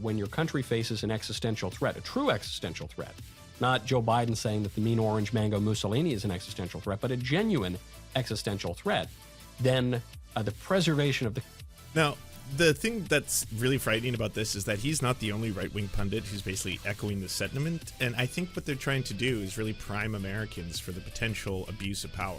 when your country faces an existential threat, a true existential threat, not Joe Biden saying that the mean orange mango Mussolini is an existential threat, but a genuine existential threat, then the preservation of the... Now, the thing that's really frightening about this is that he's not the only right-wing pundit who's basically echoing the sentiment, and I think what they're trying to do is really prime Americans for the potential abuse of power.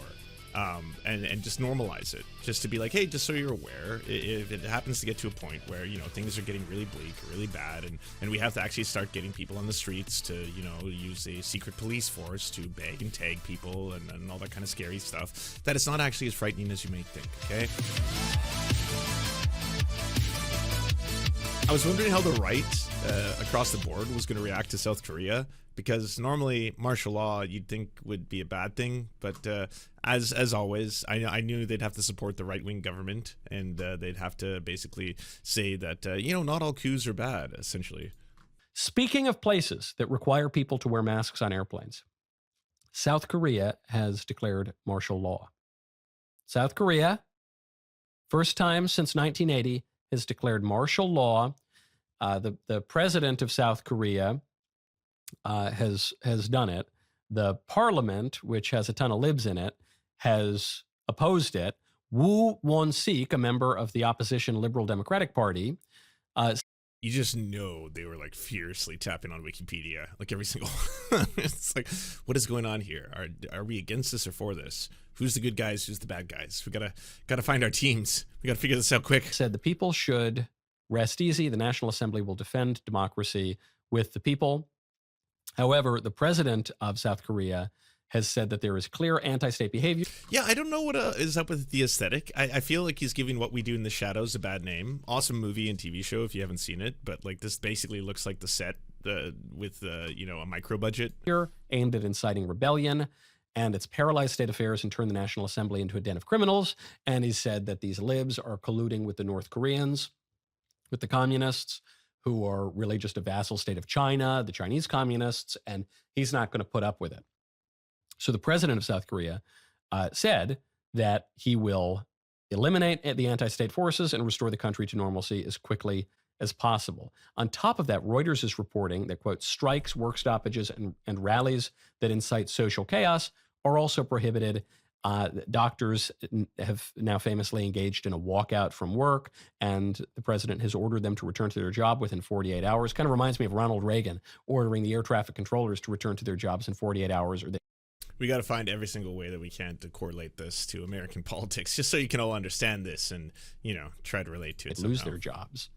And just normalize it, just to be like, hey, just so you're aware, if it happens to get to a point where, you know, things are getting really bleak or really bad, and we have to actually start getting people on the streets to, you know, use a secret police force to bag and tag people and all that kind of scary stuff, that it's not actually as frightening as you may think, okay? I was wondering how the right across the board was going to react to South Korea, because normally martial law you'd think would be a bad thing, but as always, I knew they'd have to support the right-wing government, and they'd have to basically say that, you know, not all coups are bad, essentially. Speaking of places that require people to wear masks on airplanes, South Korea has declared martial law. South Korea, first time since 1980, has declared martial law. The president of South Korea has done it. The parliament, which has a ton of libs in it, has opposed it. Woo Won-sik, a member of the opposition Liberal Democratic Party, you just know they were like fiercely tapping on Wikipedia, like every single. It's like, what is going on here? Are we against this or for this? Who's the good guys? Who's the bad guys? We gotta find our teams. We gotta figure this out quick. Said the people should rest easy. The National Assembly will defend democracy with the people. However, the president of South Korea has said that there is clear anti-state behavior. Yeah, I don't know what is up with the aesthetic. I feel like he's giving What We Do in the Shadows a bad name. Awesome movie and TV show if you haven't seen it, but like this basically looks like the set with you know, a micro budget aimed at inciting rebellion, and it's paralyzed state affairs and turned the National Assembly into a den of criminals. And he said that these libs are colluding with the North Koreans, with the communists, who are really just a vassal state of China, the Chinese communists, and he's not going to put up with it. So the president of South Korea said that he will eliminate the anti-state forces and restore the country to normalcy as quickly as possible. On top of that, Reuters is reporting that, quote, strikes, work stoppages, and rallies that incite social chaos are also prohibited. Doctors have now famously engaged in a walkout from work, and the president has ordered them to return to their job within 48 hours. Kind of reminds me of Ronald Reagan ordering the air traffic controllers to return to their jobs in 48 hours, or they... We got to find every single way that we can to correlate this to American politics, just so you can all understand this and, you know, try to relate to it. Lose their jobs.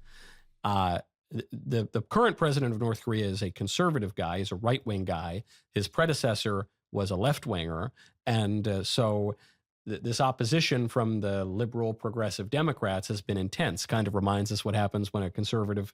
The current president of North Korea is a conservative guy. He's a right-wing guy. His predecessor was a left-winger. And so this opposition from the liberal progressive Democrats has been intense. Kind of reminds us what happens when a conservative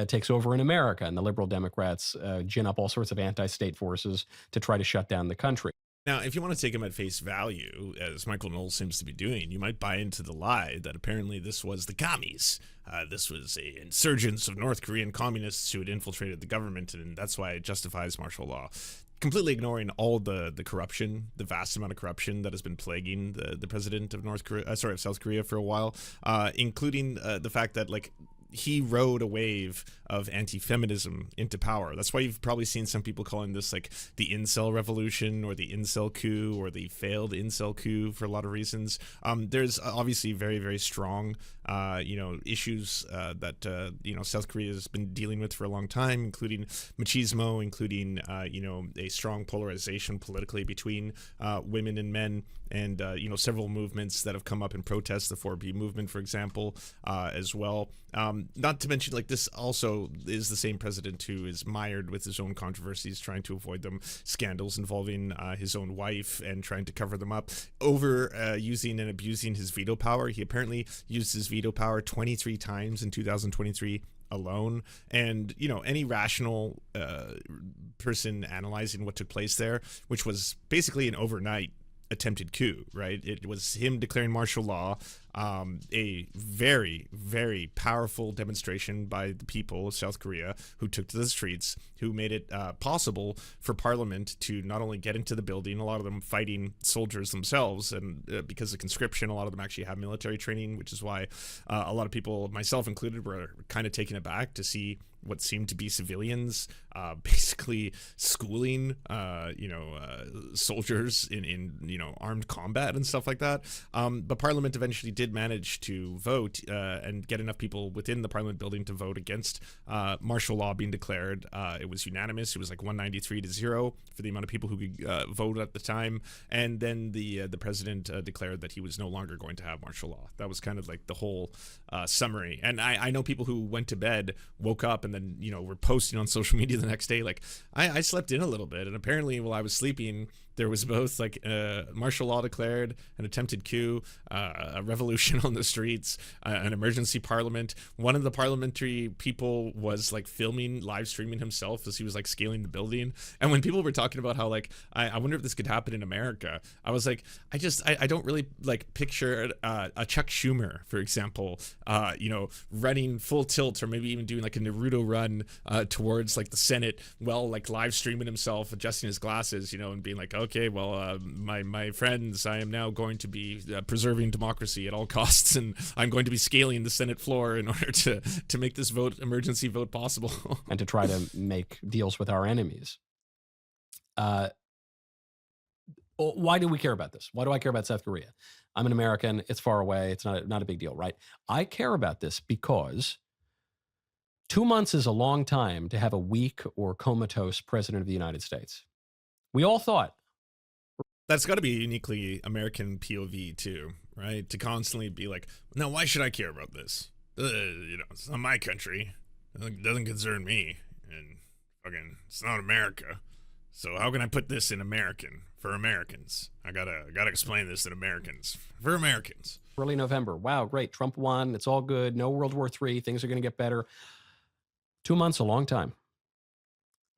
takes over in America, and the liberal Democrats gin up all sorts of anti-state forces to try to shut down the country. Now, if you want to take him at face value, as Michael Knowles seems to be doing, you might buy into the lie that apparently this was the commies. This was a insurgents of North Korean communists who had infiltrated the government, and that's why it justifies martial law. Completely ignoring all the corruption, the vast amount of corruption that has been plaguing the president of of South Korea for a while, including the fact that, like, he rode a wave of anti-feminism into power. That's why you've probably seen some people calling this like the incel revolution or the incel coup or the failed incel coup for a lot of reasons. There's obviously very, very strong, issues that, South Korea has been dealing with for a long time, including machismo, including, a strong polarization politically between women and men, and, several movements that have come up in protest, the 4B movement, for example, as well. Not to mention, like, this also is the same president who is mired with his own controversies, trying to avoid them, scandals involving his own wife and trying to cover them up, using and abusing his veto power. He apparently used his veto power 23 times in 2023 alone. And, any rational person analyzing what took place there, which was basically an overnight attempted coup, right? It was him declaring martial law, a very, very powerful demonstration by the people of South Korea who took to the streets, who made it possible for Parliament to not only get into the building, a lot of them fighting soldiers themselves, and because of conscription, a lot of them actually have military training, which is why a lot of people, myself included, were kind of taken aback to see what seemed to be civilians basically schooling soldiers in armed combat and stuff like that. But Parliament eventually did manage to vote and get enough people within the Parliament building to vote against martial law being declared. It was unanimous. It was like 193-0 for the amount of people who could vote at the time. And then the president declared that he was no longer going to have martial law. That was kind of like the whole summary. And I know people who went to bed, woke up, and then were posting on social media the next day like, I slept in a little bit, and apparently while I was sleeping there was both like martial law declared, an attempted coup, a revolution on the streets, an emergency parliament. One of the parliamentary people was like filming, live streaming himself as he was like scaling the building. And when people were talking about how like, I wonder if this could happen in America, I was like, I don't really like picture a Chuck Schumer, for example, running full tilt, or maybe even doing like a Naruto run towards like the Senate, while like live streaming himself, adjusting his glasses, and being like, okay, well, my friends, I am now going to be preserving democracy at all costs, and I'm going to be scaling the Senate floor in order to make this emergency vote possible. And to try to make deals with our enemies. Why do we care about this? Why do I care about South Korea? I'm an American. It's far away. It's not a big deal, right? I care about this because 2 months is a long time to have a weak or comatose president of the United States. We all thought. That's got to be a uniquely American POV too, right? To constantly be like, now why should I care about this? It's not my country. It doesn't concern me. And fucking, it's not America. So how can I put this in American for Americans? I gotta explain this in Americans for Americans. Early November. Wow, great. Trump won. It's all good. No World War III. Things are going to get better. 2 months, a long time.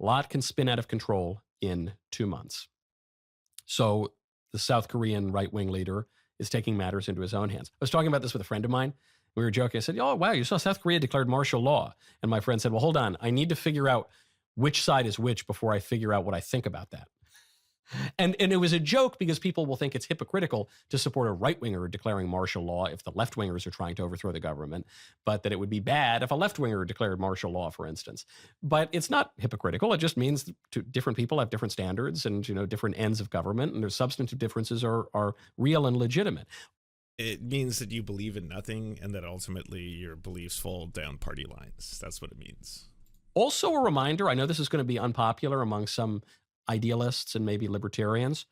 A lot can spin out of control in 2 months. So the South Korean right-wing leader is taking matters into his own hands. I was talking about this with a friend of mine. We were joking. I said, oh, wow, you saw South Korea declared martial law. And my friend said, well, hold on. I need to figure out which side is which before I figure out what I think about that. And it was a joke because people will think it's hypocritical to support a right-winger declaring martial law if the left-wingers are trying to overthrow the government, but that it would be bad if a left-winger declared martial law, for instance. But it's not hypocritical. It just means different people have different standards and different ends of government, and their substantive differences are real and legitimate. It means that you believe in nothing and that ultimately your beliefs fall down party lines. That's what it means. Also a reminder, I know this is going to be unpopular among some idealists and maybe libertarians.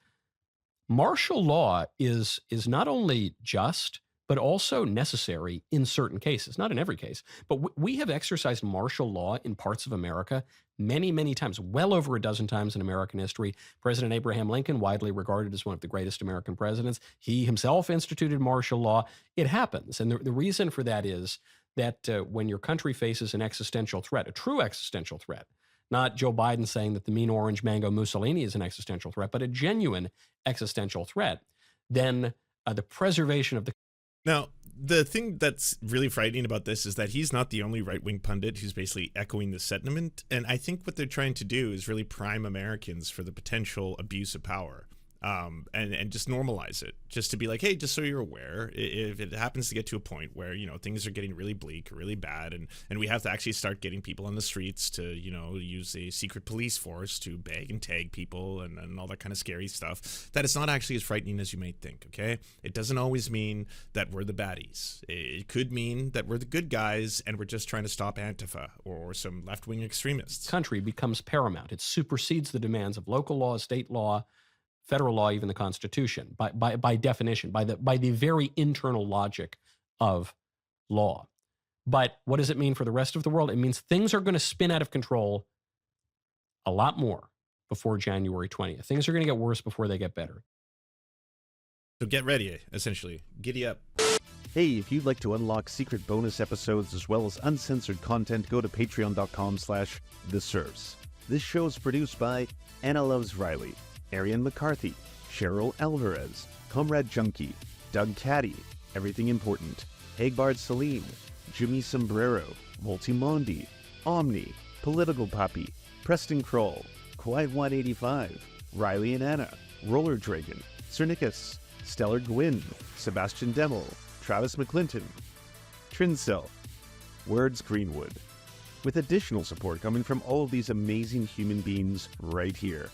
Martial law is not only just, but also necessary in certain cases, not in every case. But we have exercised martial law in parts of America many, many times, well over a dozen times in American history. President Abraham Lincoln, widely regarded as one of the greatest American presidents, he himself instituted martial law. It happens. And the reason for that is that when your country faces an existential threat, a true existential threat, not Joe Biden saying that the mean orange mango Mussolini is an existential threat, but a genuine existential threat, then the preservation of the... Now, the thing that's really frightening about this is that he's not the only right-wing pundit who's basically echoing the sentiment. And I think what they're trying to do is really prime Americans for the potential abuse of power. And just normalize it, just to be like, hey, just so you're aware, if it happens to get to a point where, things are getting really bleak or really bad, and we have to actually start getting people on the streets to, use a secret police force to bag and tag people and all that kind of scary stuff, that it's not actually as frightening as you may think, okay? It doesn't always mean that we're the baddies. It could mean that we're the good guys and we're just trying to stop Antifa or some left-wing extremists. Country becomes paramount. It supersedes the demands of local law, state law, federal law, even the Constitution, by definition, by the very internal logic of law. But what does it mean for the rest of the world? It means things are going to spin out of control a lot more before January 20th. Things are going to get worse before they get better. So get ready, essentially. Giddy up. Hey, if you'd like to unlock secret bonus episodes as well as uncensored content, go to patreon.com/The Serfs. This show is produced by Anna Loves Riley, Arian McCarthy, Cheryl Alvarez, Comrade Junkie, Doug Caddy, Everything Important, Hagbard Celine, Jimmy Sombrero, Multimondi, Omni, Political Puppy, Preston Kroll, Quiet 185, Riley and Anna, Roller Dragon, Cernicus, Stellar Gwyn, Sebastian Demel, Travis McClinton, Trincell, Words Greenwood, with additional support coming from all of these amazing human beings right here.